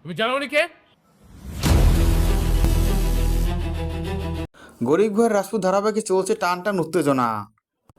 তুমি জানো উনি কে? গরিব ঘরের রাজপুত ধারাবাহিকে চলছে টান টান উত্তেজনা।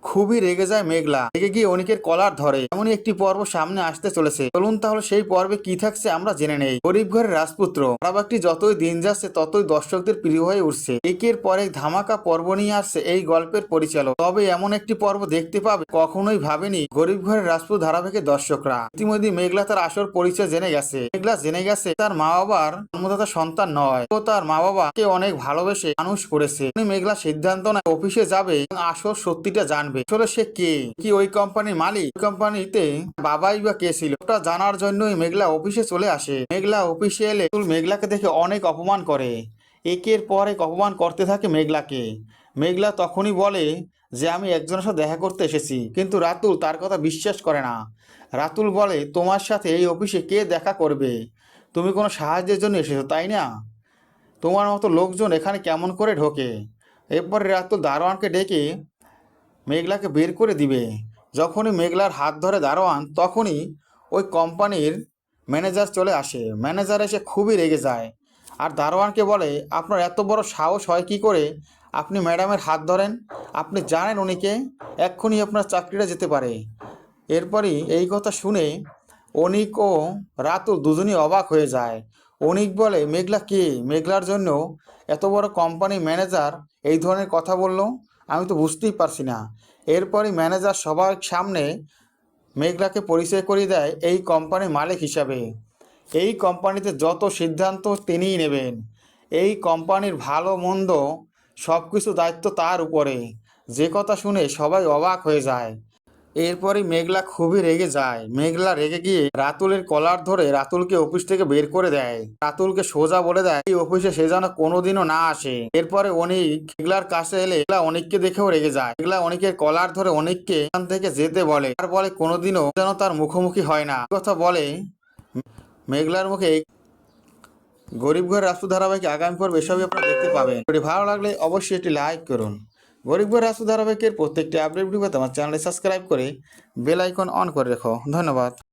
খুবই রেগে যায় মেঘলা, রেগে গিয়ে অনিকের কলার ধরে। এমনই একটি পর্ব সামনে আসতে চলেছে, চলুন তাহলে সেই পর্বে কি থাকছে আমরা জেনে নেই। গরিব ঘরের রাজপুত্র ধারাবাহিকটি যতই দিন যাচ্ছে ততই দর্শকদের প্রিয় হয়ে উঠছে। একের পর এক ধামাকা পর্ব নিয়ে আসছে এই গল্পের পরিচালক। তবে এমন একটি পর্ব দেখতে পাবে কখনোই ভাবেনি গরিব ঘরের রাজপুত ধারাবাহিকের দর্শকরা। ইতিমধ্যে মেঘলা তার আসল পরিচয় জেনে গেছে। মেঘলা জেনে গেছে তার মা বাবার জন্মদাতা সন্তান নয়, তো তার মা বাবাকে অনেক ভালোবেসে মানুষ করেছে। মেঘলা সিদ্ধান্ত নেয় অফিসে যাবে এবং আসল সত্যিটা জানবে। আসলে সে কে, কি ওই কোম্পানির মালিক, কোম্পানিতে বাবাই বা কে ছিল, ওটা জানার জন্যই মেঘলা অফিসে চলে আসে। মেঘলা অফিসে এলে রাতুল মেঘলাকে দেখে অনেক অপমান করে। একের পর এক অপমান করতে থাকে মেঘলাকে। মেঘলা তখনই বলে যে আমি একজনের সাথে দেখা করতে এসেছি, কিন্তু রাতুল তার কথা বিশ্বাস করে না। রাতুল বলে তোমার সাথে এই অফিসে কে দেখা করবে, তুমি কোনো সাহায্যের জন্য এসেছো তাই না? তোমার মতো লোকজন এখানে কেমন করে ঢোকে? এরপরে রাতুল দারোয়ানকে ডেকে মেঘলাকে বের করে দিবে। যখনই মেঘলার হাত ধরে দারোয়ান, তখনই ওই কোম্পানির ম্যানেজার চলে আসে। ম্যানেজার এসে খুবই রেগে যায় আর দারোয়ানকে বলে আপনার এত বড় সাহস হয় কি করে আপনি ম্যাডামের হাত ধরেন? আপনি জানেন উনিকে, এক্ষুনি আপনার চাকরিটা যেতে পারে। এরপরই এই কথা শুনে অনিক ও রাতুল দুজনই অবাক হয়ে যায়। অনিক বলে মেঘলা কে, মেঘলার জন্য এত বড় কোম্পানির ম্যানেজার এই ধরনের কথা বললো, আমি তো বুঝতেই পারছি না। এরপরই ম্যানেজার সবার সামনে মেঘলাকে পরিচয় করিয়ে দেয় এই কোম্পানির মালিক হিসাবে। এই কোম্পানিতে যত সিদ্ধান্ত তিনিই নেবেন। এই কোম্পানির ভালো মন্দ সব কিছু দায়িত্ব তার উপরে। যে কথা শুনে সবাই অবাক হয়ে যায়। এরপরই মেঘলা খুবই রেগে যায়। মেঘলা রেগে গিয়ে রাতুলের কলার ধরে রাতুলকে অফিস থেকে বের করে দেয়। রাতুলকে সোজা বলে দেয় এই অফিসে সে যেন কোনোদিনও না আসে। এরপরে অনিক মেঘলার কাছে এলে মেঘলা অনিককে দেখেও রেগে যায়। মেঘলা অনিকের কলার ধরে অনিককে এখান থেকে যেতে বলে, আর বলে কোনোদিনও যেন তার মুখোমুখি হয় না। এই কথা বলে মেঘলার মুখে। গরিব ঘরের রাজপুত ধারাবাহিক আগামী পর্ব এসবই আপনারা দেখতে পাবেন। যদি ভালো লাগলে অবশ্যই একটি লাইক করুন। গরিব ঘরের রাজপুত ধারাবাহিকের প্রত্যেকটি আপডেট ভিডিও পেতে আমার চ্যানেলটি সাবস্ক্রাইব করে বেল আইকন অন করে রেখো। ধন্যবাদ।